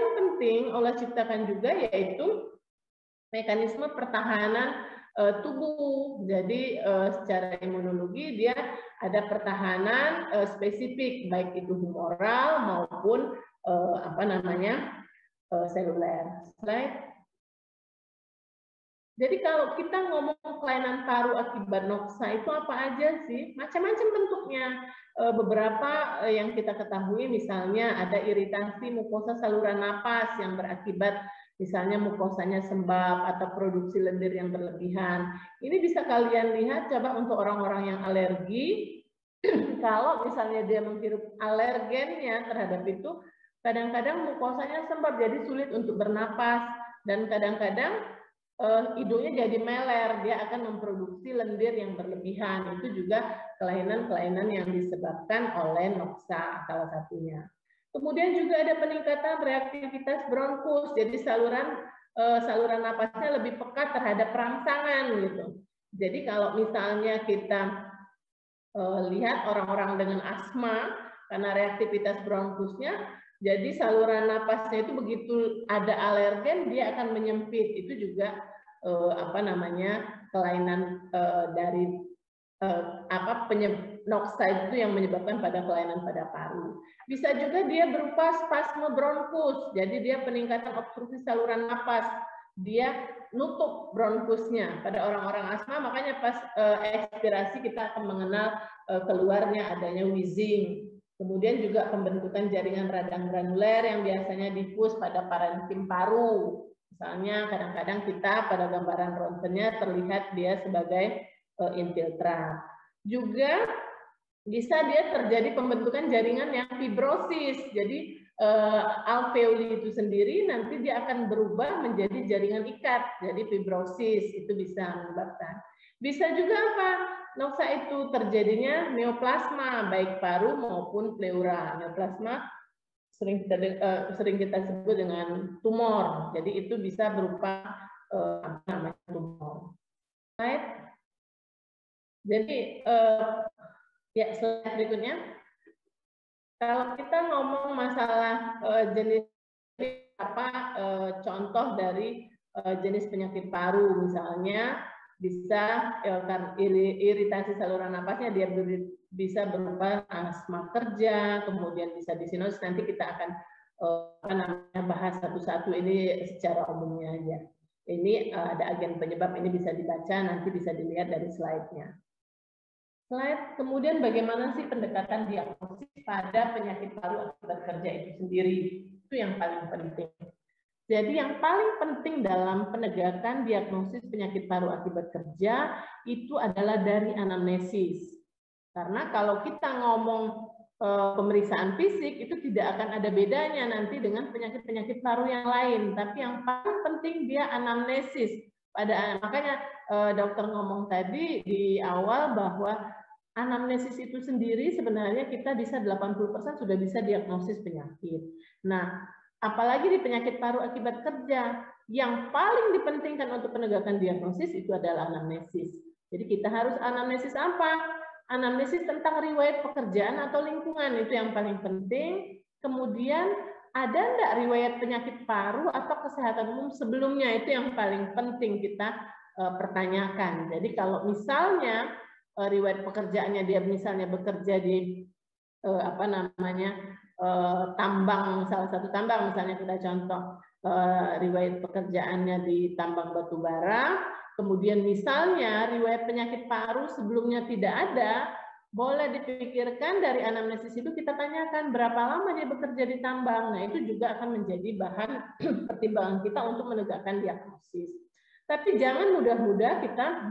paling penting Allah ciptakan juga yaitu mekanisme pertahanan tubuh. Jadi secara imunologi dia ada pertahanan spesifik, baik itu humoral maupun seluler. Slide. Jadi kalau kita ngomong kelainan paru akibat noksa itu apa aja sih? Macam-macam bentuknya. Beberapa yang kita ketahui misalnya ada iritasi mukosa saluran napas yang berakibat misalnya mukosanya sembab atau produksi lendir yang berlebihan. Ini bisa kalian lihat coba untuk orang-orang yang alergi. Kalau misalnya dia menghirup alergennya terhadap itu, kadang-kadang mukosanya sembab jadi sulit untuk bernapas dan kadang-kadang hidungnya jadi meler, dia akan memproduksi lendir yang berlebihan. Itu juga kelainan-kelainan yang disebabkan oleh noksa salah satunya. Kemudian juga ada peningkatan reaktivitas bronkus, jadi saluran napasnya lebih peka terhadap rangsangan gitu. Jadi kalau misalnya kita lihat orang-orang dengan asma karena reaktivitas bronkusnya, jadi saluran napasnya itu begitu ada alergen dia akan menyempit. Itu juga kelainan dari noksa itu yang menyebabkan pada kelainan pada paru. Bisa juga dia berupa spasme bronkus. Jadi dia peningkatan obstruksi saluran napas. Dia nutup bronkusnya pada orang-orang asma, makanya pas ekspirasi kita akan mengenal keluarnya adanya wheezing. Kemudian juga pembentukan jaringan radang granuler yang biasanya difus pada parenkim paru. Misalnya kadang-kadang kita pada gambaran ronsennya terlihat dia sebagai infiltrat. Juga bisa dia terjadi pembentukan jaringan yang fibrosis. Jadi alveoli itu sendiri nanti dia akan berubah menjadi jaringan ikat. Jadi fibrosis itu bisa menyebabkan. Bisa juga apa? Noksa itu terjadinya neoplasma baik paru maupun pleura. Neoplasma sering kita sebut dengan tumor. Jadi itu bisa berupa tumor. Slide. Jadi slide berikutnya. Kalau kita ngomong masalah jenis contoh dari jenis penyakit paru, misalnya bisa karena iritasi saluran napasnya dia bisa berupa asma kerja, kemudian bisa disinosis. Nanti kita akan bahas satu-satu ini secara umumnya aja. Ini ada agen penyebab, ini bisa dibaca, nanti bisa dilihat dari slide-nya. Slide. Kemudian bagaimana sih pendekatan diagnosis pada penyakit paru akibat kerja itu sendiri? Itu yang paling penting. Jadi yang paling penting dalam penegakan diagnosis penyakit paru akibat kerja itu adalah dari anamnesis. Karena kalau kita ngomong pemeriksaan fisik itu tidak akan ada bedanya nanti dengan penyakit-penyakit paru yang lain. Tapi yang paling penting dia anamnesis. Makanya dokter ngomong tadi di awal bahwa anamnesis itu sendiri sebenarnya kita bisa 80% sudah bisa diagnosis penyakit. Nah, apalagi di penyakit paru akibat kerja, yang paling dipentingkan untuk penegakan diagnosis itu adalah anamnesis. Jadi kita harus anamnesis apa? Anamnesis tentang riwayat pekerjaan atau lingkungan, itu yang paling penting. Kemudian ada enggak riwayat penyakit paru atau kesehatan umum sebelumnya, itu yang paling penting kita pertanyakan. Jadi kalau misalnya riwayat pekerjaannya dia misalnya bekerja di tambang, salah satu tambang misalnya kita contoh riwayat pekerjaannya di tambang batu bara, kemudian misalnya riwayat penyakit paru sebelumnya tidak ada, boleh dipikirkan dari anamnesis itu kita tanyakan berapa lama dia bekerja di tambang. Nah itu juga akan menjadi bahan pertimbangan kita untuk menegakkan diagnosis. Tapi jangan mudah-mudah kita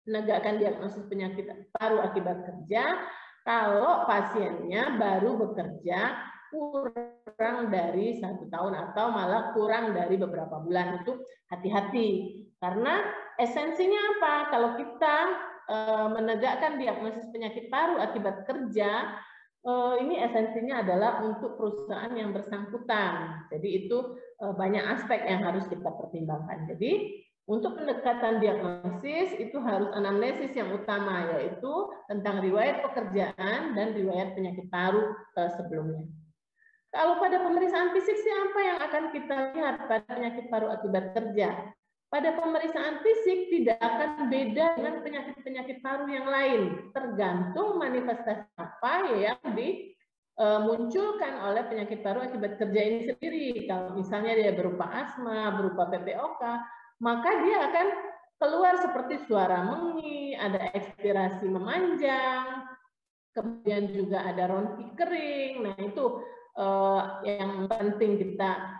menegakkan diagnosis penyakit paru akibat kerja kalau pasiennya baru bekerja kurang dari 1 tahun atau malah kurang dari beberapa bulan. Itu hati-hati karena esensinya apa? Kalau kita menegakkan diagnosis penyakit paru akibat kerja, ini esensinya adalah untuk perusahaan yang bersangkutan. Jadi itu banyak aspek yang harus kita pertimbangkan. Jadi untuk pendekatan diagnosis itu harus anamnesis yang utama, yaitu tentang riwayat pekerjaan dan riwayat penyakit paru sebelumnya. Kalau pada pemeriksaan fisik sih apa yang akan kita lihat pada penyakit paru akibat kerja? Pada pemeriksaan fisik tidak akan beda dengan penyakit-penyakit paru yang lain, tergantung manifestasi apa yang dimunculkan oleh penyakit paru akibat kerja ini sendiri. Kalau misalnya dia berupa asma, berupa PPOK, maka dia akan keluar seperti suara mengi, ada ekspirasi memanjang, kemudian juga ada ronti kering. Nah itu yang penting kita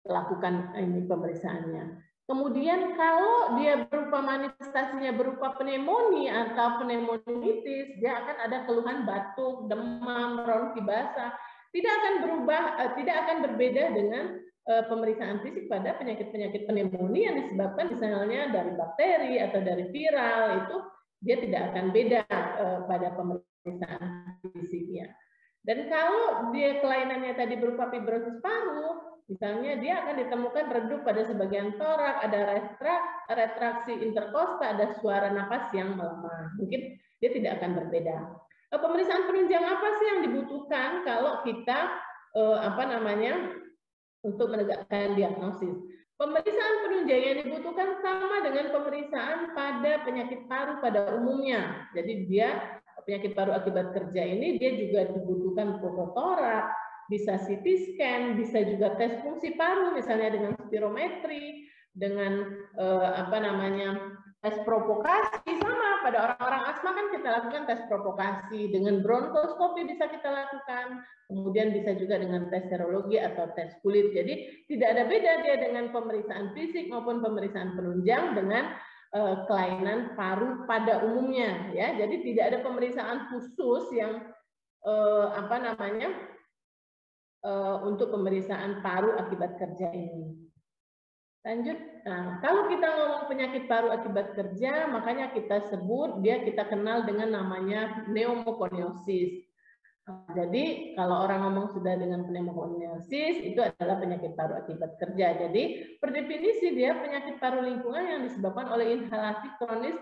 lakukan ini pemeriksaannya. Kemudian kalau dia berupa manifestasinya berupa pneumonia atau pneumonitis, dia akan ada keluhan batuk, demam, ronti basah. Tidak akan berubah, tidak akan berbeda dengan pemeriksaan fisik pada penyakit-penyakit pneumonia yang disebabkan misalnya dari bakteri atau dari viral, itu dia tidak akan beda pada pemeriksaan fisiknya. Dan kalau dia kelainannya tadi berupa fibrosis paru, misalnya dia akan ditemukan redup pada sebagian torak, ada retraksi interkosta, ada suara napas yang melemah. Mungkin dia tidak akan berbeda. Pemeriksaan penunjang apa sih yang dibutuhkan kalau kita untuk menegakkan diagnosis? Pemeriksaan penunjang yang dibutuhkan sama dengan pemeriksaan pada penyakit paru pada umumnya. Jadi dia penyakit paru akibat kerja ini dia juga dibutuhkan fototorak, bisa CT scan, bisa juga tes fungsi paru misalnya dengan spirometri, dengan tes provokasi. Sama pada orang-orang asma kan kita lakukan tes provokasi, dengan bronkoskopi bisa kita lakukan, kemudian bisa juga dengan tes serologi atau tes kulit. Jadi tidak ada beda dia dengan pemeriksaan fisik maupun pemeriksaan penunjang dengan kelainan paru pada umumnya, ya. Jadi tidak ada pemeriksaan khusus yang untuk pemeriksaan paru akibat kerja ini. Lanjut. Nah, kalau kita ngomong penyakit paru akibat kerja, makanya kita sebut kita kenal dengan namanya pneumokoniosis. Jadi kalau orang ngomong sudah dengan pneumokoniosis, itu adalah penyakit paru akibat kerja. Jadi per definisi dia penyakit paru lingkungan yang disebabkan oleh inhalasi kronis,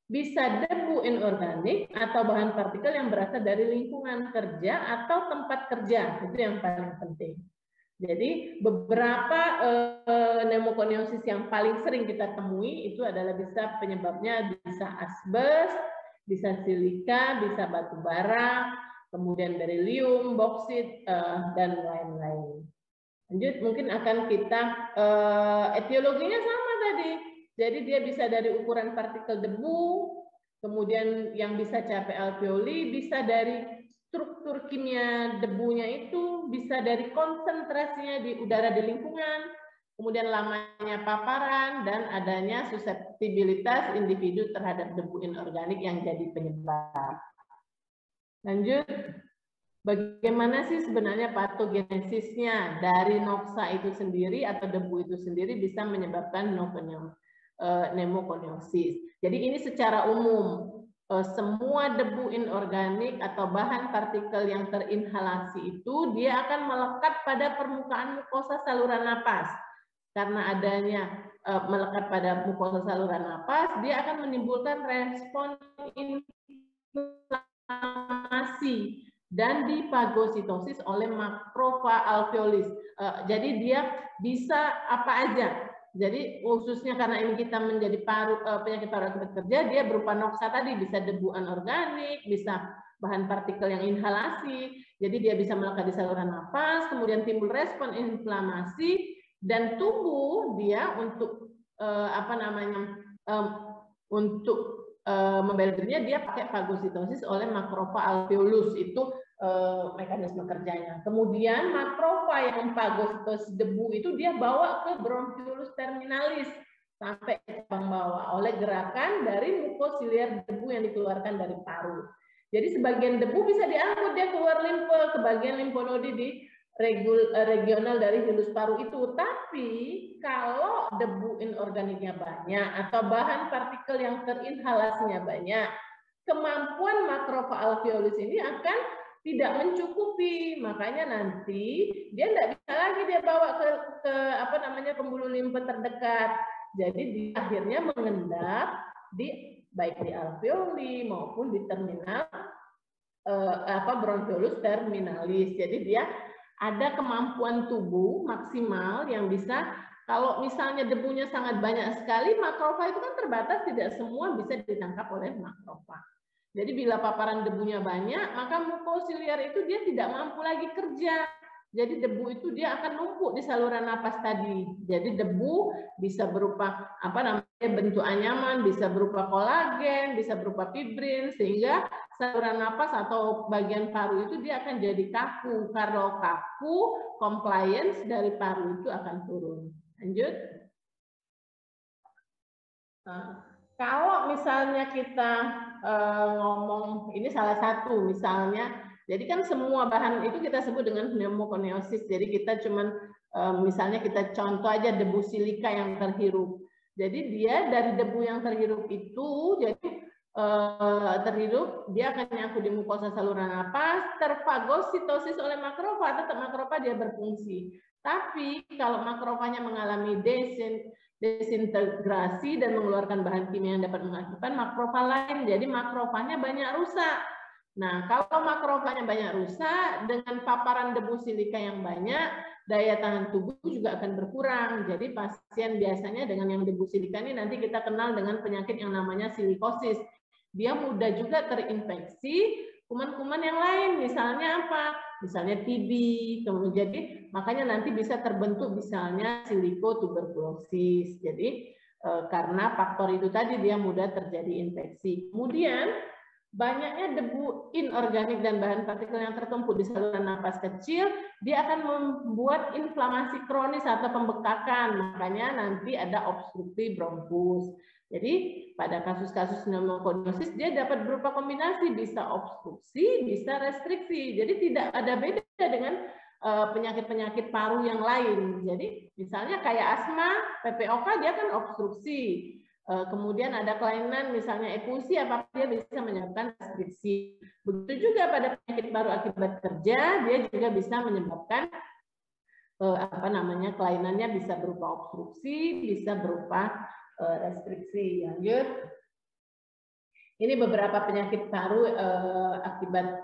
bisa debu inorganik atau bahan partikel yang berasal dari lingkungan kerja atau tempat kerja. Itu yang paling penting. Jadi beberapa pneumokoniosis yang paling sering kita temui itu adalah bisa penyebabnya bisa asbes, bisa silika, bisa batu bara, kemudian berilium, boksit, dan lain-lain. Lanjut, mungkin akan kita etiologinya sama tadi. Jadi dia bisa dari ukuran partikel debu, kemudian yang bisa capai alveoli, bisa dari struktur kimia debunya itu, bisa dari konsentrasinya di udara di lingkungan, kemudian lamanya paparan, dan adanya suseptibilitas individu terhadap debu inorganik yang jadi penyebab. Lanjut, bagaimana sih sebenarnya patogenesisnya dari noksa itu sendiri atau debu itu sendiri bisa menyebabkan pneumokoniosis. Jadi ini secara umum, semua debu inorganik atau bahan partikel yang terinhalasi itu dia akan melekat pada permukaan mukosa saluran napas. Karena adanya melekat pada mukosa saluran napas, dia akan menimbulkan respon inflamasi dan difagositosis oleh makrofa alveolis. Jadi dia bisa apa aja. Jadi khususnya karena ini kita menjadi penyakit paru akibat kerja, dia berupa noksa tadi, bisa debu anorganik, bisa bahan partikel yang inhalasi, jadi dia bisa melekat di saluran nafas, kemudian timbul respon inflamasi, dan tubuh dia untuk membela dirinya, dia pakai fagositosis oleh makrofa alveolus, itu mekanisme kerjanya. Kemudian makrofa yang memfagositosis debu itu dia bawa ke bronchiolus terminalis sampai ke cabang bawah oleh gerakan dari mukosiliar debu yang dikeluarkan dari paru. Jadi sebagian debu bisa diangkut dia keluar limfe ke bagian limfonodi di regional dari hilus paru itu. Tapi kalau debu inorganiknya banyak atau bahan partikel yang terinhalasinya banyak, kemampuan makrofa alveolus ini akan tidak mencukupi, makanya nanti dia tidak bisa lagi dia bawa ke pembuluh limfe terdekat. Jadi dia akhirnya mengendap baik di alveoli maupun di terminal bronchiolus terminalis. Jadi dia ada kemampuan tubuh maksimal yang bisa, kalau misalnya debunya sangat banyak sekali, makrofag itu kan terbatas, tidak semua bisa ditangkap oleh makrofag. Jadi bila paparan debunya banyak, maka mukosiliar itu dia tidak mampu lagi kerja. Jadi debu itu dia akan numpuk di saluran napas tadi. Jadi debu bisa berupa bentuk anyaman, bisa berupa kolagen, bisa berupa fibrin, sehingga saluran napas atau bagian paru itu dia akan jadi kaku. Kalau kaku, compliance dari paru itu akan turun. Lanjut. Kalau misalnya kita ngomong, ini salah satu misalnya, jadi kan semua bahan itu kita sebut dengan pneumokoniosis. Jadi kita cuman misalnya kita contoh aja debu silika yang terhirup. Jadi dia dari debu yang terhirup itu, jadi terhirup, dia akan nyangkut di mukosa saluran napas, terfagositosis oleh makrofag, tetap makrofag dia berfungsi. Tapi kalau makrofagnya mengalami desintegrasi dan mengeluarkan bahan kimia yang dapat mengaktifkan makrofag lain, jadi makrofagnya banyak rusak. Nah, kalau makrofagnya banyak rusak, dengan paparan debu silika yang banyak, daya tahan tubuh juga akan berkurang. Jadi pasien biasanya dengan yang debu silika ini nanti kita kenal dengan penyakit yang namanya silikosis. Dia mudah juga terinfeksi kuman-kuman yang lain, misalnya apa? Misalnya TB. Jadi makanya nanti bisa terbentuk misalnya silikotuberkulosis. Jadi karena faktor itu tadi dia mudah terjadi infeksi. Kemudian banyaknya debu inorganik dan bahan partikel yang tertumpuk di saluran napas kecil, dia akan membuat inflamasi kronis atau pembekakan. Makanya nanti ada obstruktif bronkus. Jadi pada kasus-kasus pneumokoniosis dia dapat berupa kombinasi, bisa obstruksi, bisa restriksi. Jadi tidak ada beda dengan penyakit-penyakit paru yang lain. Jadi misalnya kayak asma, PPOK dia kan obstruksi. Kemudian ada kelainan misalnya efusi, apakah dia bisa menyebabkan restriksi. Begitu juga pada penyakit paru akibat kerja, dia juga bisa menyebabkan kelainannya bisa berupa obstruksi, bisa berupa restriksi. Lanjut. Ini beberapa penyakit paru akibat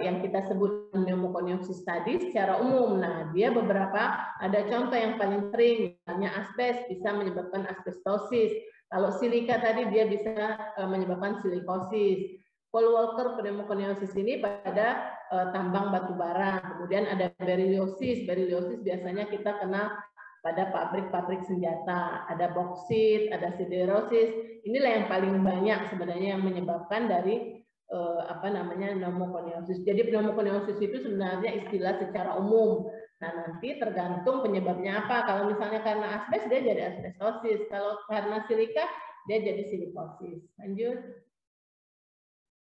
yang kita sebut pneumokoniosis tadi secara umum. Nah, dia beberapa, ada contoh yang paling sering, misalnya asbes bisa menyebabkan asbestosis. Kalau silika tadi dia bisa menyebabkan silikosis. Paul Walker pneumokoniosis ini pada tambang batu bara. Kemudian ada beriliosis. Beriliosis biasanya kita kenal pada pabrik-pabrik senjata. Ada boksit, ada siderosis. Inilah yang paling banyak sebenarnya yang menyebabkan dari pneumokoniosis. Jadi pneumokoniosis itu sebenarnya istilah secara umum. Nah, nanti tergantung penyebabnya apa. Kalau misalnya karena asbes, dia jadi asbestosis. Kalau karena silika, dia jadi silikosis. Lanjut.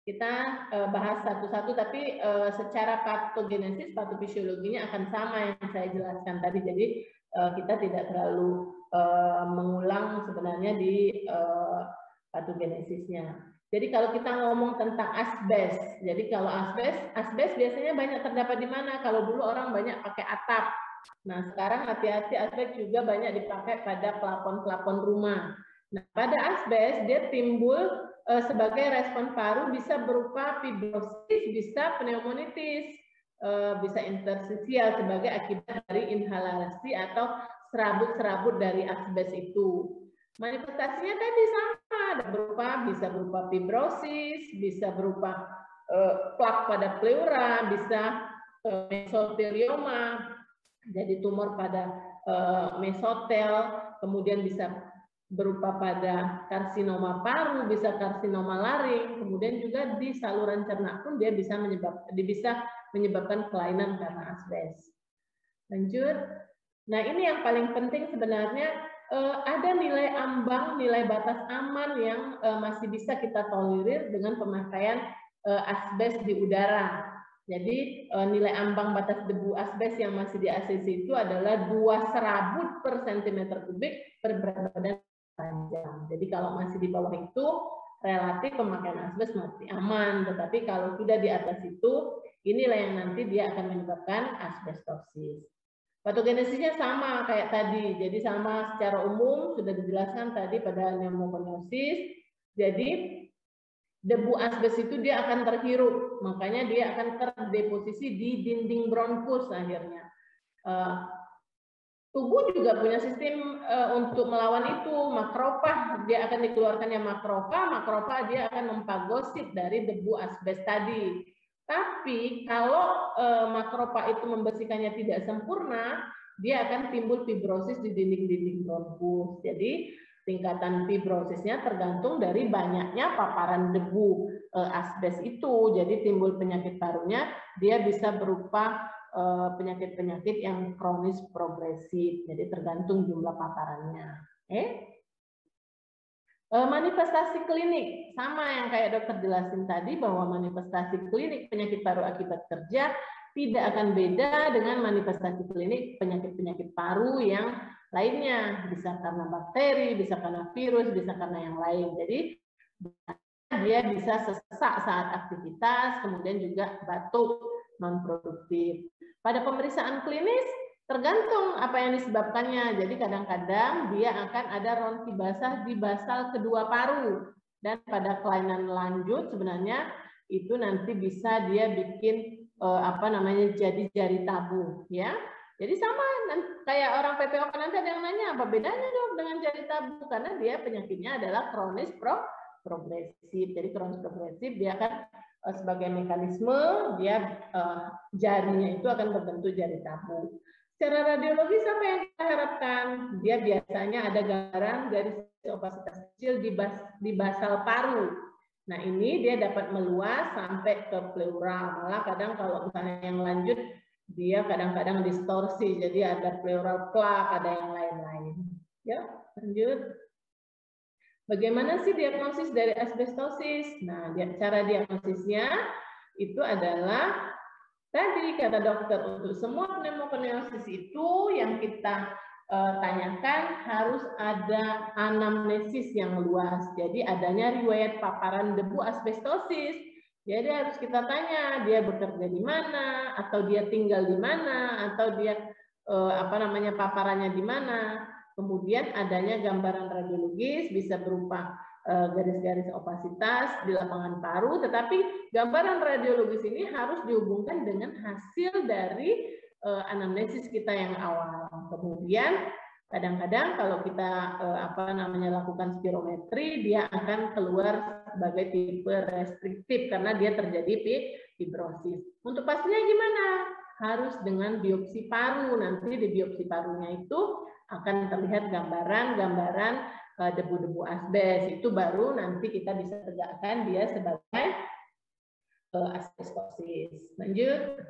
Kita bahas satu-satu, tapi secara patogenesis, patofisiologinya akan sama yang saya jelaskan tadi. Jadi kita tidak terlalu mengulang sebenarnya di patogenesisnya. Jadi kalau kita ngomong tentang asbes, jadi kalau asbes biasanya banyak terdapat di mana? Kalau dulu orang banyak pakai atap. Nah, sekarang hati-hati, asbes juga banyak dipakai pada plafon-plafon rumah. Nah, pada asbes dia timbul sebagai respon paru, bisa berupa fibrosis, bisa pneumonitis, bisa interstisial sebagai akibat dari inhalasi atau serabut-serabut dari asbes itu. Manifestasinya tadi sama, bisa berupa fibrosis, bisa berupa plak pada pleura, bisa mesotelioma, jadi tumor pada mesotel, kemudian bisa berupa pada karsinoma paru, bisa karsinoma laring, kemudian juga di saluran cerna pun dia bisa menyebabkan kelainan karena asbes. Lanjut. Nah, ini yang paling penting sebenarnya, ada nilai ambang, nilai batas aman yang masih bisa kita tolerir dengan pemakaian asbes di udara. Jadi nilai ambang batas debu asbes yang masih di ACC itu adalah 2 serabut per cm3 per berat badan panjang. Jadi kalau masih di bawah itu, relatif pemakaian asbes masih aman. Tetapi kalau sudah di atas itu, inilah yang nanti dia akan menyebabkan asbestosis. Patogenesisnya sama kayak tadi, jadi sama secara umum sudah dijelaskan tadi pada pneumokoniosis. Jadi debu asbes itu dia akan terhirup, makanya dia akan terdeposisi di dinding bronkus akhirnya. Tubuh juga punya sistem untuk melawan itu, makrofag, dia akan dikeluarkannya makrofag dia akan memfagosit dari debu asbes tadi. Tapi kalau makrofag itu membersihkannya tidak sempurna, dia akan timbul fibrosis di dinding-dinding bronkus. Jadi tingkatan fibrosisnya tergantung dari banyaknya paparan debu asbes itu. Jadi timbul penyakit parunya, dia bisa berupa penyakit-penyakit yang kronis progresif, jadi tergantung jumlah paparannya. Manifestasi klinik sama yang kayak dokter jelasin tadi, bahwa manifestasi klinik penyakit paru akibat kerja tidak akan beda dengan manifestasi klinik penyakit-penyakit paru yang lainnya, bisa karena bakteri, bisa karena virus, bisa karena yang lain. Jadi dia bisa sesak saat aktivitas, kemudian juga batuk non produktif. Pada pemeriksaan klinis tergantung apa yang disebabkannya. Jadi kadang-kadang dia akan ada ronsi basah di basal kedua paru, dan pada kelainan lanjut sebenarnya itu nanti bisa dia bikin jadi jari tabu, ya. Jadi sama kayak orang PPO, nanti ada yang nanya apa bedanya dok dengan jari tabu, karena dia penyakitnya adalah kronis progresif. Jadi kronis progresif dia akan sebagai mekanisme dia jarinya itu akan berbentuk jari tabu. Secara radiologis apa yang kita harapkan? Dia biasanya ada gambaran garis opasitas kecil di basal paru. Nah ini dia dapat meluas sampai ke pleura. Malah kadang kalau misalnya yang lanjut dia kadang-kadang distorsi, jadi ada pleural plaque, ada yang lain-lain. Ya, lanjut. Bagaimana sih diagnosis dari asbestosis? Nah, cara diagnosisnya itu adalah tadi kata dokter, untuk semua pneumokoniosis itu yang kita tanyakan harus ada anamnesis yang luas. Jadi adanya riwayat paparan debu asbestosis. Jadi harus kita tanya dia bekerja di mana, atau dia tinggal di mana, atau dia paparannya di mana. Kemudian adanya gambaran radiologis bisa berupa garis-garis opasitas di lapangan paru, tetapi gambaran radiologis ini harus dihubungkan dengan hasil dari anamnesis kita yang awal. Kemudian kadang-kadang kalau kita lakukan spirometri, dia akan keluar sebagai tipe restriktif karena dia terjadi fibrosis. Untuk pastinya gimana? Harus dengan biopsi paru. Nanti di biopsi parunya itu akan terlihat gambaran debu-debu asbes. Itu baru nanti kita bisa tegakkan dia sebagai asbestosis. Lanjut.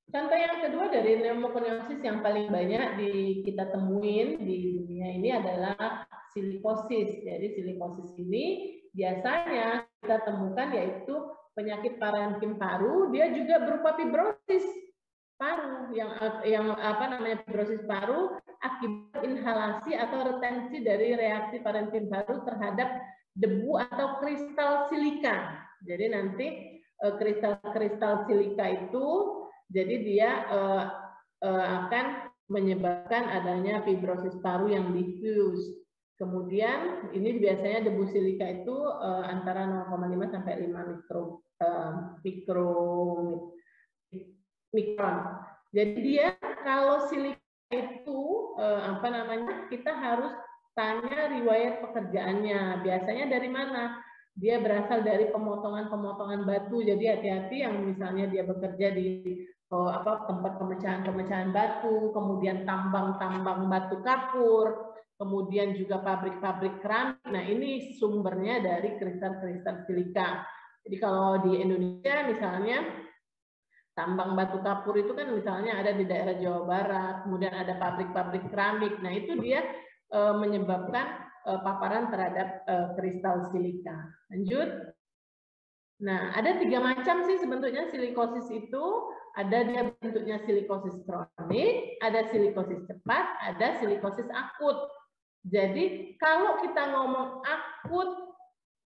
Contoh yang kedua dari pneumokoniosis yang paling banyak kita temuin di dunia ini adalah silikosis. Jadi silikosis ini biasanya kita temukan yaitu penyakit parenkim paru, dia juga berupa fibrosis paru yang fibrosis paru akibat inhalasi atau retensi dari reaksi parenkim paru terhadap debu atau kristal silika. Jadi nanti kristal silika itu jadi dia akan menyebabkan adanya fibrosis paru yang diffuse. Kemudian ini biasanya debu silika itu antara 0,5 sampai 5 mikron. Jadi dia kalau silika itu kita harus tanya riwayat pekerjaannya. Biasanya dari mana? Dia berasal dari pemotongan-pemotongan batu. Jadi hati-hati yang misalnya dia bekerja di tempat pemecahan-pemecahan batu, kemudian tambang-tambang batu kapur, kemudian juga pabrik-pabrik keramik. Nah, ini sumbernya dari kristal-kristal silika. Jadi kalau di Indonesia misalnya tambang batu kapur itu kan misalnya ada di daerah Jawa Barat, kemudian ada pabrik-pabrik keramik. Nah, itu dia menyebabkan paparan terhadap kristal silika. Lanjut. Nah, ada 3 macam sih sebenarnya silikosis itu. Ada dia bentuknya silikosis kronik, ada silikosis cepat, ada silikosis akut. Jadi kalau kita ngomong akut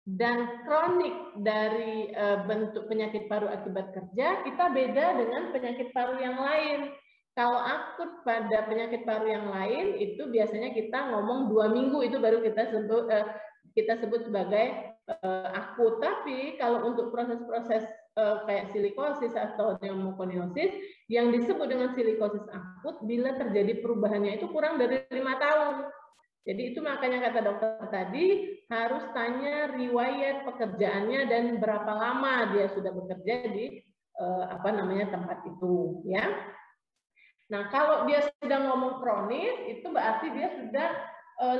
dan kronik dari bentuk penyakit paru akibat kerja, kita beda dengan penyakit paru yang lain. Kalau akut pada penyakit paru yang lain, itu biasanya kita ngomong 2 minggu, itu baru kita sebut sebagai akut. Tapi kalau untuk proses-proses kayak silikosis atau pneumokoniosis yang disebut dengan silikosis akut, bila terjadi perubahannya itu kurang dari 5 tahun. Jadi itu makanya kata dokter tadi harus tanya riwayat pekerjaannya dan berapa lama dia sudah bekerja di tempat itu, ya. Nah, kalau dia sudah ngomong kronis, itu berarti dia sudah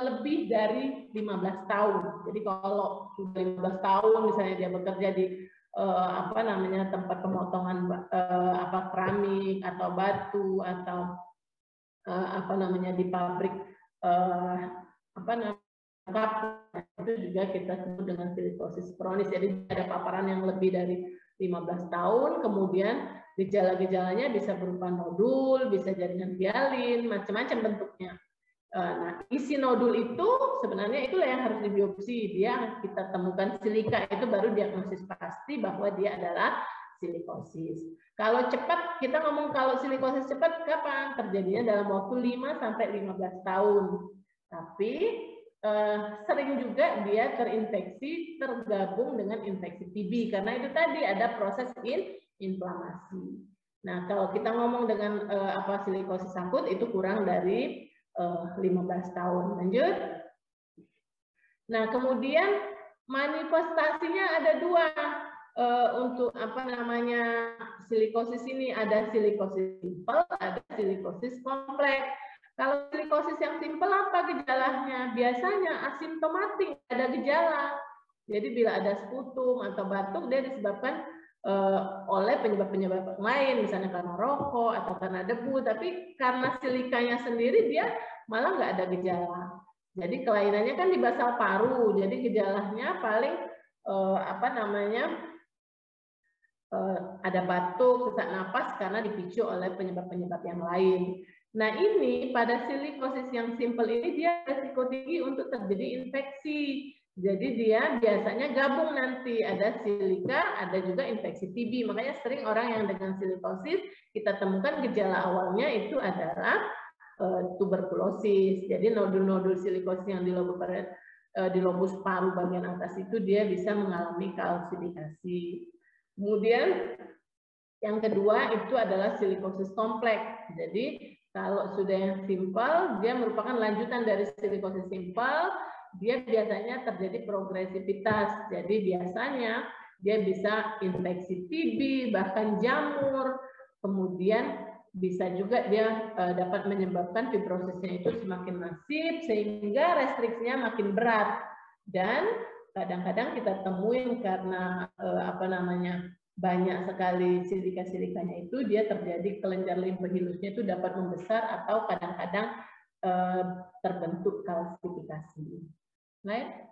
lebih dari 15 tahun. Jadi kalau sudah 15 tahun misalnya dia bekerja di tempat pemotongan keramik atau batu atau di pabrik itu juga kita sebut dengan silikosis kronis. Jadi ada paparan yang lebih dari 15 tahun, kemudian gejala-gejalanya bisa berupa nodul, bisa jaringan hialin, macam-macam bentuknya. Nah, isi nodul itu sebenarnya itulah yang harus dibiopsi. Dia kita temukan silika, itu baru diagnosis pasti bahwa dia adalah silikosis. Kalau cepat, kita ngomong kalau silikosis cepat kapan? Terjadinya dalam waktu 5 sampai 15 tahun. Tapi sering juga dia terinfeksi tergabung dengan infeksi TB karena itu tadi ada proses inflamasi. Nah, kalau kita ngomong dengan silikosis akut itu kurang dari 15 tahun. Lanjut. Nah, kemudian manifestasinya ada dua untuk silikosis ini, ada silikosis simpel, ada silikosis kompleks. Kalau silikosis yang simpel apa gejalanya? Biasanya asimptomatik, ada gejala. Jadi bila ada sputum atau batuk dia disebabkan oleh penyebab-penyebab lain, misalnya karena rokok atau karena debu, tapi karena silikanya sendiri dia malah nggak ada gejala. Jadi kelainannya kan di basal paru, jadi gejalanya paling ada batuk, sesak napas karena dipicu oleh penyebab-penyebab yang lain. Nah, ini pada silikosis yang simpel ini dia risiko tinggi untuk terjadi infeksi. Jadi dia biasanya gabung nanti, ada silika, ada juga infeksi TB. Makanya sering orang yang dengan silikosis kita temukan gejala awalnya itu adalah tuberkulosis. Jadi nodul-nodul silikosis yang di lobus paru bagian atas itu dia bisa mengalami kalsifikasi. Kemudian yang kedua itu adalah silikosis kompleks. Jadi kalau sudah yang simpel, dia merupakan lanjutan dari silikosis simpel, dia biasanya terjadi progresivitas. Jadi biasanya dia bisa infeksi TB, bahkan jamur, kemudian bisa juga dia dapat menyebabkan fibrosisnya itu semakin masif, sehingga restriksinya makin berat. Dan kadang-kadang kita temuin karena banyak sekali silika-silikanya itu dia terjadi kelenjar limfe hilusnya itu dapat membesar atau kadang-kadang terbentuk kalsifikasi. Right?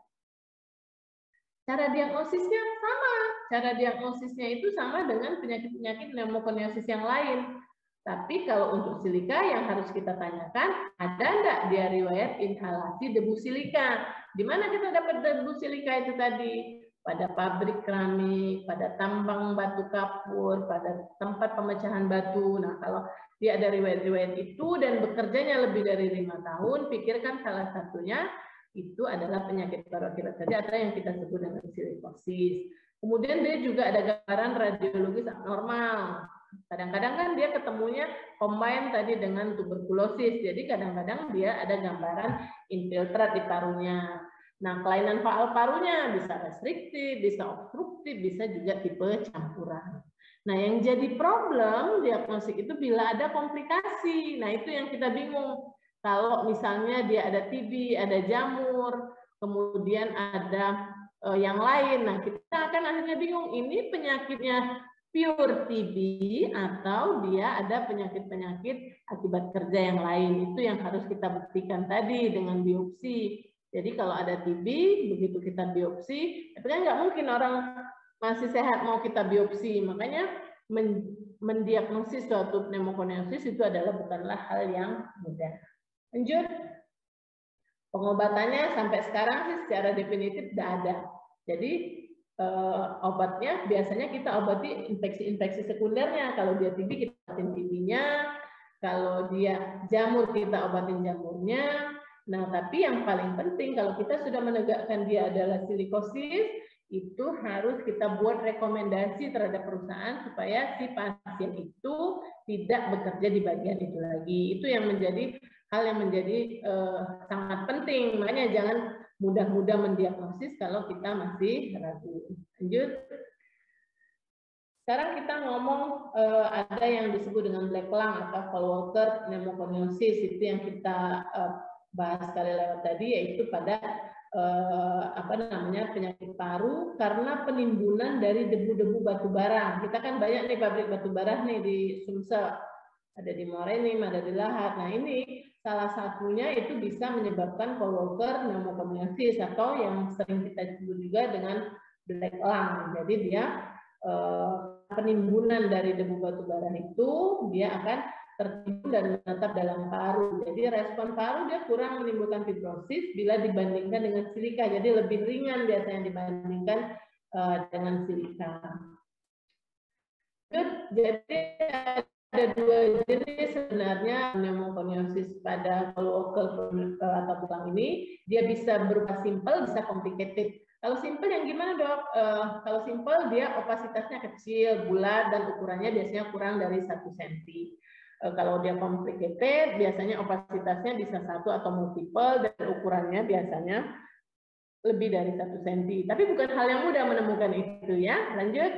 Cara diagnosisnya sama. Cara diagnosisnya itu sama dengan penyakit-penyakit pneumokoniosis yang lain. Tapi kalau untuk silika yang harus kita tanyakan, ada enggak dia riwayat inhalasi debu silika? Di mana kita dapat debu silika itu tadi? Pada pabrik keramik, pada tambang batu kapur, pada tempat pemecahan batu. Nah, kalau dia ada riwayat-riwayat itu dan bekerjanya lebih dari 5 tahun, pikirkan salah satunya itu adalah penyakit parotiditis tadi atau yang kita sebut dengan silikosis. Kemudian dia juga ada gambaran radiologis abnormal. Kadang-kadang kan dia ketemunya combine tadi dengan tuberkulosis. Jadi kadang-kadang dia ada gambaran infiltrat di parunya. Nah, kelainan parunya bisa restriktif, bisa obstruktif, bisa juga tipe campuran. Nah, yang jadi problem diagnostik itu bila ada komplikasi. Nah, itu yang kita bingung. Kalau misalnya dia ada TB, ada jamur, kemudian ada yang lain. Nah, kita akan akhirnya bingung, ini penyakitnya pure TB atau dia ada penyakit-penyakit akibat kerja yang lain. Itu yang harus kita buktikan tadi dengan biopsi. Jadi kalau ada TB, begitu kita biopsi, tapi kan nggak mungkin orang masih sehat mau kita biopsi. Makanya mendiagnosis suatu pneumokoniosis itu bukanlah hal yang mudah. Lanjut. Pengobatannya sampai sekarang sih secara definitif tidak ada. Jadi obatnya biasanya kita obati infeksi-infeksi sekundernya. Kalau dia TB kita obatin TB-nya, kalau dia jamur kita obatin jamurnya. Nah, tapi yang paling penting kalau kita sudah menegakkan dia adalah silikosis, itu harus kita buat rekomendasi terhadap perusahaan supaya si pasien itu tidak bekerja di bagian itu lagi. Itu yang menjadi hal yang menjadi sangat penting. Makanya jangan mudah-mudah mendiagnosis kalau kita masih ragu. Lanjut. Sekarang kita ngomong ada yang disebut dengan black lung atau Fallwater pneumoconiosis. Itu yang kita bahas kali lewat tadi, yaitu pada penyakit paru karena penimbunan dari debu-debu batu bara. Kita kan banyak nih pabrik batu bara nih di Sumsel, ada di Morenim, ada di Lahat. Nah, ini salah satunya itu bisa menyebabkan Fallwater pneumoconiosis atau yang sering kita sebut juga dengan black lung. Jadi dia penimbunan dari debu batu bara itu dia akan tertimbun dan menetap dalam paru. Jadi respon paru dia kurang menimbulkan fibrosis bila dibandingkan dengan silika. Jadi lebih ringan biasanya dibandingkan dengan silika. Jadi ada dua jenis sebenarnya pneumoconiosis pada Fallwater atau tulang ini. Dia bisa berupa simple, bisa complicated. Kalau simple yang gimana dok? Kalau simple dia opasitasnya kecil, bulat, dan ukurannya biasanya kurang dari 1 cm. Kalau dia complicated, biasanya opasitasnya bisa 1 atau multiple, dan ukurannya biasanya lebih dari 1 cm. Tapi bukan hal yang mudah menemukan itu ya. Lanjut,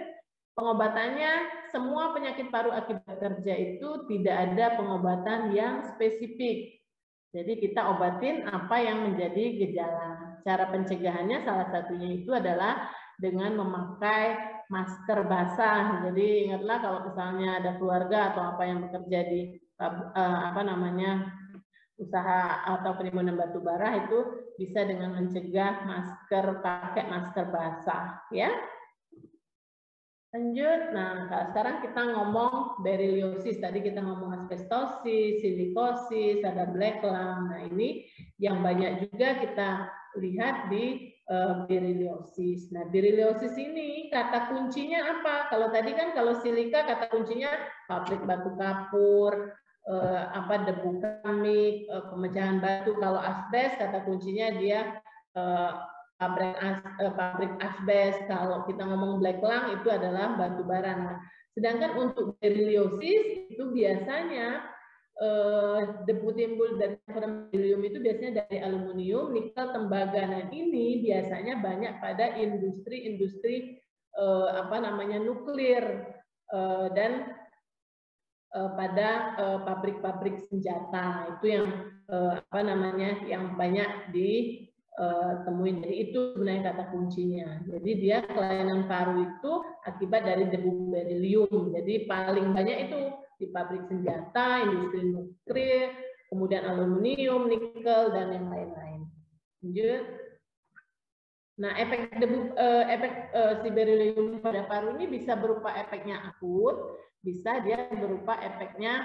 pengobatannya semua penyakit paru akibat kerja itu tidak ada pengobatan yang spesifik. Jadi kita obatin apa yang menjadi gejala. Cara pencegahannya salah satunya itu adalah dengan memakai masker basah. Jadi ingatlah kalau misalnya ada keluarga atau apa yang bekerja di usaha atau penimbunan batu bara itu bisa dengan mencegah pakai masker basah ya. Lanjut, nah sekarang kita ngomong beriliosis. Tadi kita ngomong asbestosis, silikosis, ada black lung. Nah ini yang banyak juga kita lihat di beriliosis. Nah beriliosis ini kata kuncinya apa? Kalau tadi kan kalau silika kata kuncinya pabrik batu kapur, debu keramik, pemecahan batu. Kalau asbes kata kuncinya dia pabrik asbes. Kalau kita ngomong black lung itu adalah batu bara. Nah, sedangkan untuk beriliosis itu biasanya debu timbul dari berilium itu biasanya dari aluminium, nikel, tembaga. Nah ini biasanya banyak pada industri-industri nuklir dan pada pabrik-pabrik senjata. Itu yang yang banyak temuin. Jadi itu sebenarnya kata kuncinya. Jadi dia kelainan paru itu akibat dari debu berilium. Jadi paling banyak itu di pabrik senjata, industri nuklir, kemudian aluminium, nikel, dan yang lain-lain. Lanjut. Nah, efek si berilium pada paru ini bisa berupa efeknya akut, bisa dia berupa efeknya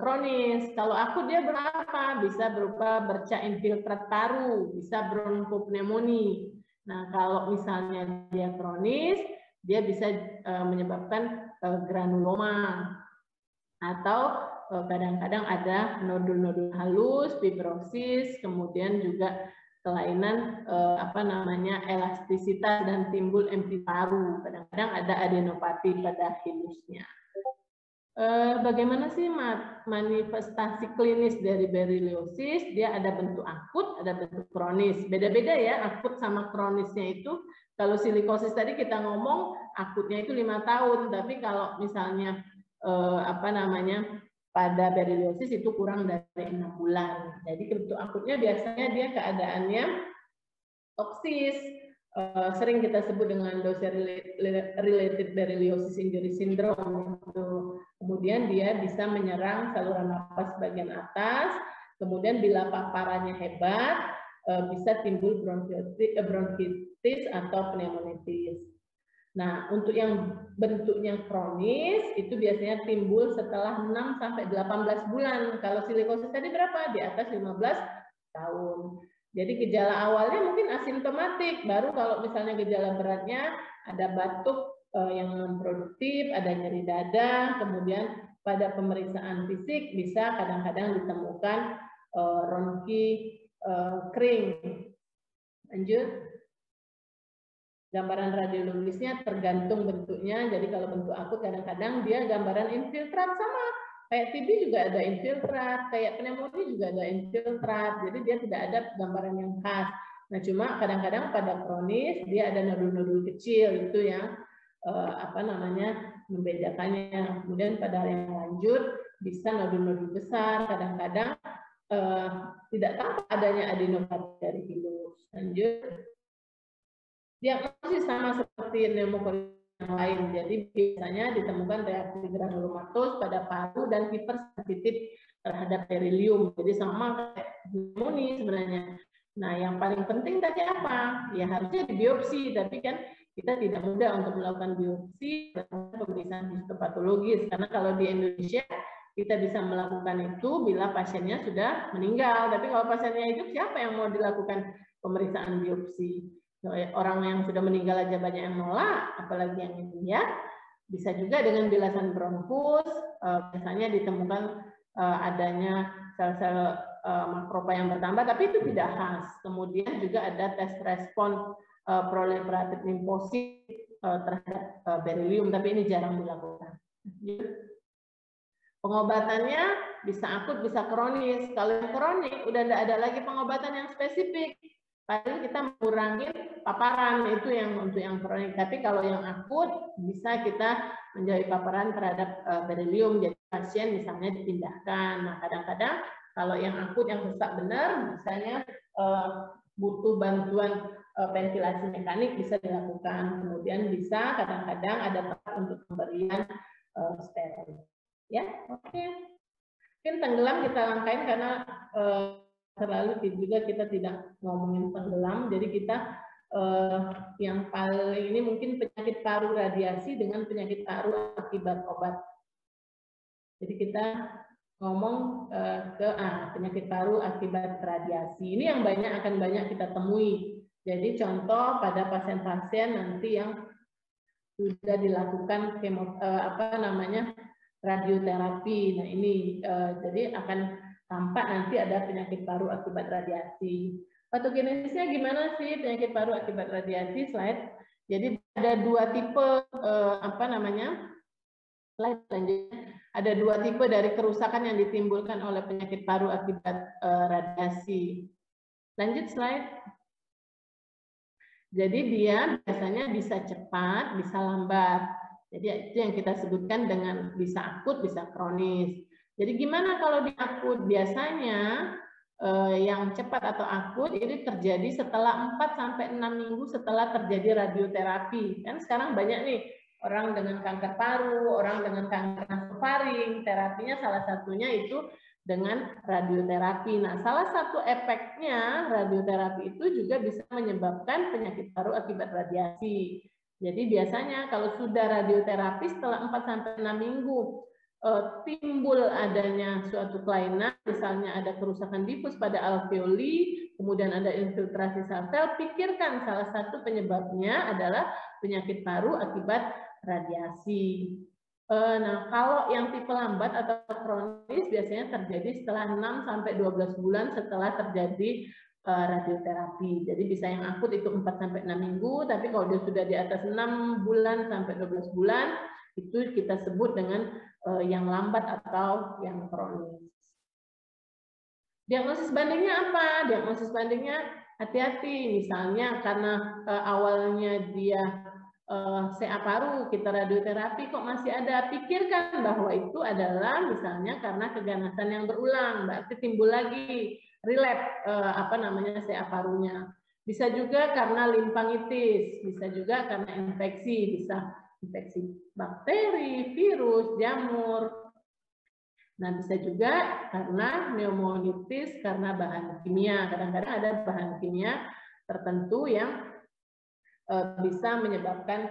kronis. Kalau akut dia berapa? Bisa berupa bercak infiltrat paru, bisa bronchopneumonia. Nah, kalau misalnya dia kronis, dia bisa menyebabkan granuloma atau kadang-kadang ada nodul-nodul halus, fibrosis, kemudian juga kelainan elastisitas dan timbul emfi paru. Kadang-kadang ada adenopati pada hilusnya. Bagaimana sih manifestasi klinis dari beriliosis? Dia ada bentuk akut, ada bentuk kronis. Beda-beda ya, akut sama kronisnya itu. Kalau silikosis tadi kita ngomong akutnya itu 5 tahun, tapi kalau misalnya pada beriliosis itu kurang dari 6 bulan. Jadi bentuk akutnya biasanya dia keadaannya toksis. Sering kita sebut dengan dose-related beriliosis injury syndrome. Kemudian dia bisa menyerang saluran napas bagian atas. Kemudian bila paparannya hebat, bisa timbul bronkitis atau pneumonitis. Nah, untuk yang bentuknya kronis itu biasanya timbul setelah 6 sampai 18 bulan. Kalau silikosis tadi berapa? Di atas 15 tahun. Jadi gejala awalnya mungkin asimptomatik, baru kalau misalnya gejala beratnya ada batuk yang non-produktif, ada nyeri dada, kemudian pada pemeriksaan fisik bisa kadang-kadang ditemukan kering. Lanjut. Gambaran radiologisnya tergantung bentuknya. Jadi kalau bentuk akut kadang-kadang dia gambaran infiltrat, sama kayak TB juga ada infiltrat, kayak pneumonia juga ada infiltrat. Jadi dia tidak ada gambaran yang khas. Nah, cuma kadang-kadang pada kronis dia ada nodul-nodul kecil, itu yang membedakannya. Kemudian pada yang lanjut bisa nodul-nodul besar, kadang-kadang tidak tampak adanya adenobakteri-virus. Lanjut. Diagnosis sama seperti pneumokokus yang lain. Jadi biasanya ditemukan reaksi granulomatos pada paru dan hipersensitif terhadap berilium. Jadi sama kayak pneumonia sebenarnya. Nah, yang paling penting tadi apa? Ya harusnya dibiopsi, tapi kan kita tidak mudah untuk melakukan biopsi berdasarkan pemeriksaan histopatologis. Karena kalau di Indonesia kita bisa melakukan itu bila pasiennya sudah meninggal. Tapi kalau pasiennya hidup, siapa yang mau dilakukan pemeriksaan biopsi? Orang yang sudah meninggal aja banyak yang nolak, apalagi yang ini ya. Bisa juga dengan bilasan bronkus, biasanya ditemukan adanya sel-sel makrofa yang bertambah, tapi itu tidak khas. Kemudian juga ada tes respon proliferatif limfosit terhadap berilium, tapi ini jarang dilakukan. Pengobatannya bisa akut, bisa kronis. Kalau yang kronik, udah tidak ada lagi pengobatan yang spesifik. Paling kita mengurangi paparan, itu yang untuk yang kronik. Tapi kalau yang akut bisa kita menjauhi paparan terhadap berilium. Jadi pasien misalnya dipindahkan. Nah, kadang-kadang kalau yang akut yang sesak benar, misalnya butuh bantuan ventilasi mekanik bisa dilakukan. Kemudian bisa kadang-kadang ada tempat untuk pemberian steril. Ya, oke. Mungkin tenggelam kita langkain karena terlalu juga kita tidak ngomongin tenggelam, jadi kita yang paling ini mungkin penyakit paru radiasi dengan penyakit paru akibat obat. Jadi kita ngomong ke penyakit paru akibat radiasi. Ini yang akan banyak kita temui. Jadi contoh pada pasien-pasien nanti yang sudah dilakukan radioterapi. Nah ini jadi akan tampak nanti ada penyakit paru akibat radiasi. Patogenesisnya gimana sih penyakit paru akibat radiasi? Slide. Jadi ada dua tipe slide selanjutnya. Ada dua tipe dari kerusakan yang ditimbulkan oleh penyakit paru akibat radiasi. Lanjut slide. Jadi dia biasanya bisa cepat, bisa lambat. Jadi itu yang kita sebutkan dengan bisa akut, bisa kronis. Jadi gimana kalau di akut? Biasanya yang cepat atau akut ini terjadi setelah 4-6 minggu setelah terjadi radioterapi. Kan sekarang banyak nih orang dengan kanker paru, orang dengan kanker nasofaring, terapinya salah satunya itu dengan radioterapi. Nah, salah satu efeknya radioterapi itu juga bisa menyebabkan penyakit paru akibat radiasi. Jadi biasanya kalau sudah radioterapi setelah 4-6 minggu timbul adanya suatu kelainan, misalnya ada kerusakan difus pada alveoli, kemudian ada infiltrasi sel-sel, pikirkan salah satu penyebabnya adalah penyakit paru akibat radiasi. Nah, kalau yang tipe lambat atau kronis biasanya terjadi setelah 6-12 bulan setelah terjadi radioterapi. Jadi bisa yang akut itu 4-6 minggu, tapi kalau dia sudah di atas 6 bulan sampai 12 bulan, itu kita sebut dengan yang lambat atau yang kronis. Diagnosis bandingnya apa? Diagnosis bandingnya hati-hati, misalnya karena awalnya dia CA paru, kita radioterapi kok masih ada, pikirkan bahwa itu adalah misalnya karena keganasan yang berulang, berarti timbul lagi relapse CA parunya. Bisa juga karena limfangitis, bisa juga karena infeksi, bisa infeksi bakteri, virus, jamur. Nah, bisa juga karena pneumonitis karena bahan kimia. Kadang-kadang ada bahan kimia tertentu yang bisa menyebabkan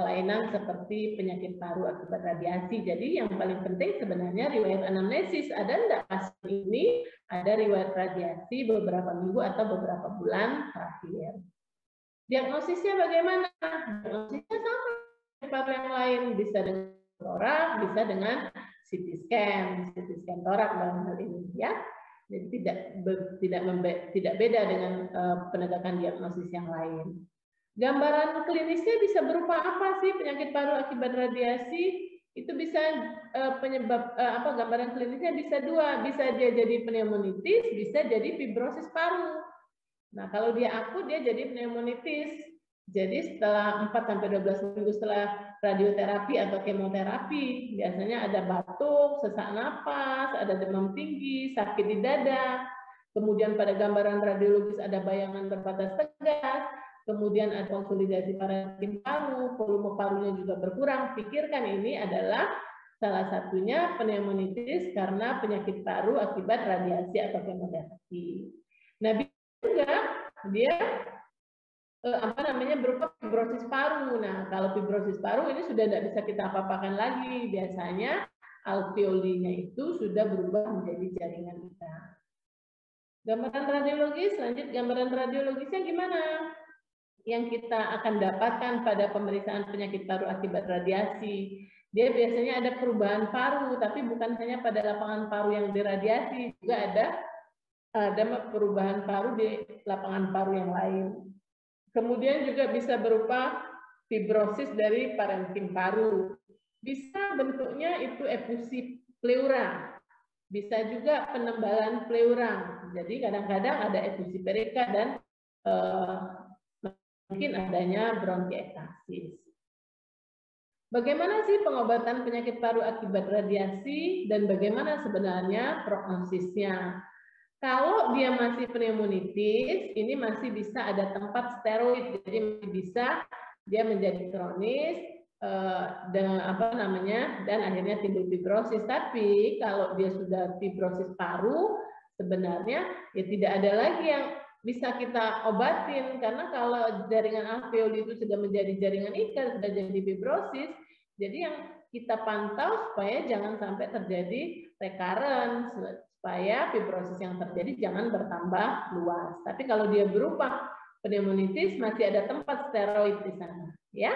kelainan seperti penyakit paru akibat radiasi. Jadi yang paling penting sebenarnya riwayat anamnesis. Ada enggak pasien ini ada riwayat radiasi beberapa minggu atau beberapa bulan terakhir. Diagnosisnya bagaimana? Diagnosisnya sama paru yang lain, bisa dengan torak, bisa dengan CT scan torak dalam hal ini ya. Jadi tidak beda dengan penegakan diagnosis yang lain. Gambaran klinisnya bisa berupa apa sih penyakit paru akibat radiasi? Itu bisa gambaran klinisnya bisa dua, bisa dia jadi pneumonitis, bisa jadi fibrosis paru. Nah, kalau dia akut dia jadi pneumonitis. Jadi setelah 4-12 minggu setelah radioterapi atau kemoterapi, biasanya ada batuk, sesak napas, ada demam tinggi, sakit di dada. Kemudian pada gambaran radiologis ada bayangan berbatas tegas, kemudian ada konsolidasi parenkim paru, volume parunya juga berkurang. Pikirkan ini adalah salah satunya pneumonitis karena penyakit paru akibat radiasi atau kemoterapi. Nah, juga dia berupa fibrosis paru. Nah, kalau fibrosis paru ini sudah tidak bisa kita apa-apakan lagi. Biasanya alveolinya itu sudah berubah menjadi jaringan kita. Gambaran radiologis, lanjut gambaran radiologisnya gimana? Yang kita akan dapatkan pada pemeriksaan penyakit paru akibat radiasi. Dia biasanya ada perubahan paru, tapi bukan hanya pada lapangan paru yang diradiasi, juga ada perubahan paru di lapangan paru yang lain. Kemudian juga bisa berupa fibrosis dari parenkim paru. Bisa bentuknya itu efusi pleura. Bisa juga penembalan pleura. Jadi kadang-kadang ada efusi perika dan mungkin adanya bronkiektasis. Bagaimana sih pengobatan penyakit paru akibat radiasi dan bagaimana sebenarnya prognosisnya? Kalau dia masih pneumonitis, ini masih bisa ada tempat steroid, jadi masih bisa dia menjadi kronis dan akhirnya timbul fibrosis. Tapi kalau dia sudah fibrosis paru, sebenarnya ya tidak ada lagi yang bisa kita obatin, karena kalau jaringan alveoli itu sudah menjadi jaringan ikat, sudah jadi fibrosis, jadi yang kita pantau supaya jangan sampai terjadi recurrence, supaya fibrosis yang terjadi jangan bertambah luas. Tapi kalau dia berupa pneumonitis, masih ada tempat steroid di sana, ya.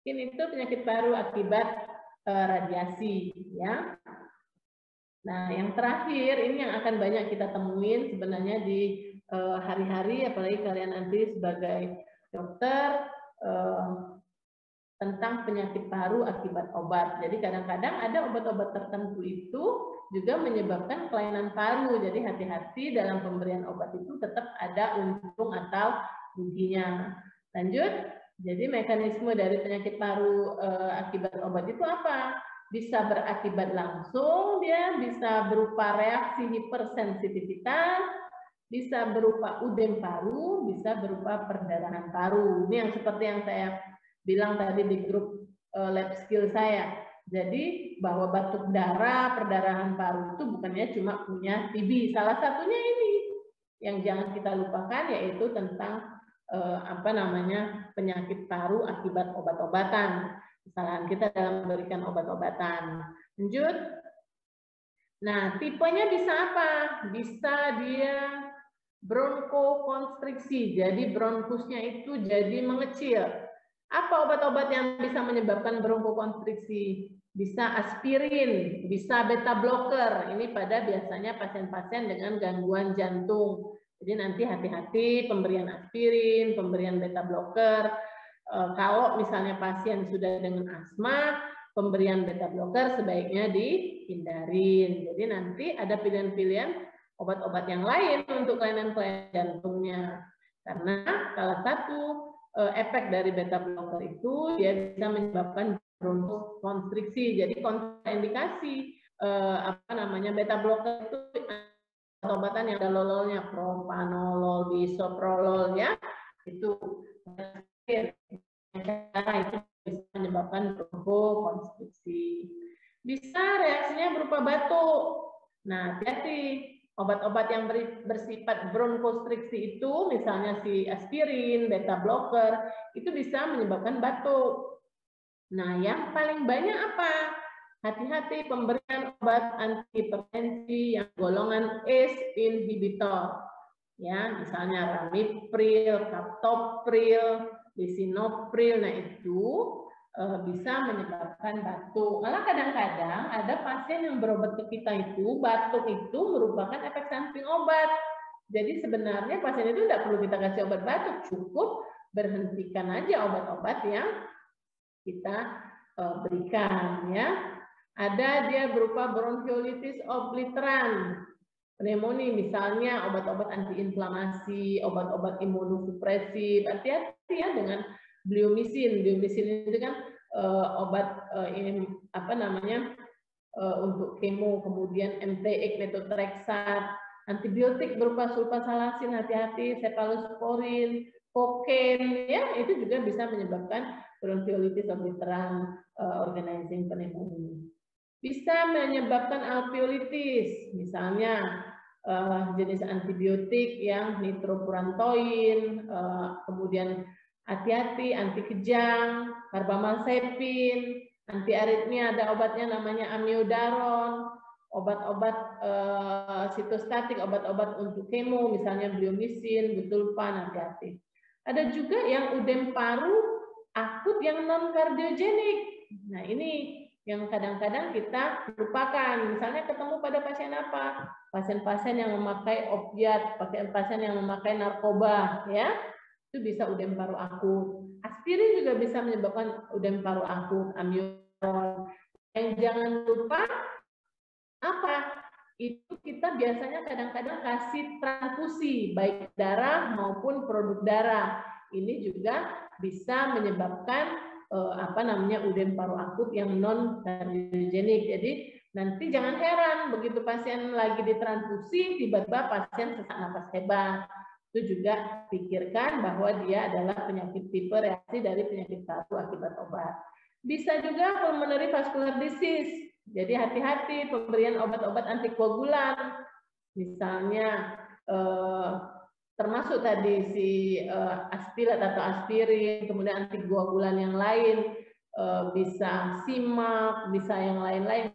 Mungkin itu penyakit paru akibat radiasi, ya. Nah, yang terakhir ini yang akan banyak kita temuin sebenarnya di hari-hari, apalagi kalian nanti sebagai dokter, tentang penyakit paru akibat obat. Jadi kadang-kadang ada obat-obat tertentu itu juga menyebabkan kelainan paru. Jadi hati-hati dalam pemberian obat itu tetap ada untung atau ruginya. Lanjut. Jadi mekanisme dari penyakit paru akibat obat itu apa? Bisa berakibat langsung, dia bisa berupa reaksi hipersensitivitas, bisa berupa udem paru, bisa berupa perdarahan paru. Ini yang seperti yang saya bilang tadi di grup lab skill saya. Jadi bahwa batuk darah, perdarahan paru itu bukannya cuma punya TB. Salah satunya ini yang jangan kita lupakan, yaitu tentang penyakit paru akibat obat-obatan. Kesalahan kita dalam memberikan obat-obatan. Lanjut. Nah, tipenya bisa apa? Bisa dia bronkokonstriksi, jadi bronkusnya itu jadi mengecil. Apa obat-obat yang bisa menyebabkan bronkokonstriksi? Bisa aspirin, bisa beta blocker. Ini pada biasanya pasien-pasien dengan gangguan jantung. Jadi nanti hati-hati pemberian aspirin, pemberian beta blocker. Kalau misalnya pasien sudah dengan asma, pemberian beta blocker sebaiknya dihindarin. Jadi nanti ada pilihan-pilihan obat-obat yang lain untuk kelainan-kelainan jantungnya. Karena salah satu efek dari beta blocker itu dia bisa menyebabkan bronkokonstriksi. Jadi kontraindikasi beta blocker itu obat-obatan yang ada lololnya, propanolol, bisoprolol, ya itu itu bisa menyebabkan bronkokonstriksi. Bisa reaksinya berupa batuk. Nah, hati-hati. Obat-obat yang bersifat bronkokonstriksi itu, misalnya si aspirin, beta blocker, itu bisa menyebabkan batuk. Nah, yang paling banyak apa? Hati-hati pemberian obat antihipertensi yang golongan ACE inhibitor. Ya, misalnya ramipril, captopril, lisinopril. Nah, itu bisa menyebabkan batuk. Malah kadang-kadang ada pasien yang berobat ke kita itu, batuk itu merupakan efek samping obat. Jadi sebenarnya pasien itu tidak perlu kita kasih obat batuk, cukup berhentikan aja obat-obat yang kita berikan, ya. Ada dia berupa bronkiolitis obliteran, pneumonia, misalnya obat-obat antiinflamasi, obat-obat imunosupresif. Hati-hati ya dengan bleomisin. Bleomisin itu kan obat untuk kemo, kemudian MTX, metotrexat, antibiotik berupa sulfasalasin, hati-hati, cefalosporin, kokain, ya itu juga bisa menyebabkan bronkiolitis obliteran organizing pneumonia. Bisa menyebabkan alveolitis, misalnya jenis antibiotik yang nitrofurantoin, kemudian hati-hati anti kejang, karbamazepin, anti aritmia ada obatnya namanya amiodaron, obat-obat sitostatik, obat-obat untuk kemo, misalnya bleomisin, betulpan, hati-hati. Ada juga yang udem paru akut yang non kardiogenik. Nah ini yang kadang-kadang kita lupakan. Misalnya ketemu pada pasien apa? Pasien-pasien yang memakai opiat, pasien-pasien yang memakai narkoba, ya. Itu bisa udem paru akut. Aspirin juga bisa menyebabkan udem paru akut, amiodaron. Yang jangan lupa apa? Itu kita biasanya kadang-kadang kasih transfusi baik darah maupun produk darah. Ini juga bisa menyebabkan udem paru akut yang non kardiogenik. Jadi nanti jangan heran begitu pasien lagi ditransfusi tiba-tiba pasien sesak napas hebat. Itu juga pikirkan bahwa dia adalah penyakit tipe reaksi dari penyakit paru akibat obat. Bisa juga pulmonary vascular disease. Jadi hati-hati pemberian obat-obat antikoagulan. Misalnya termasuk tadi si aspirat atau aspirin, kemudian antikoagulan yang lain, bisa SIMAP, bisa yang lain-lain.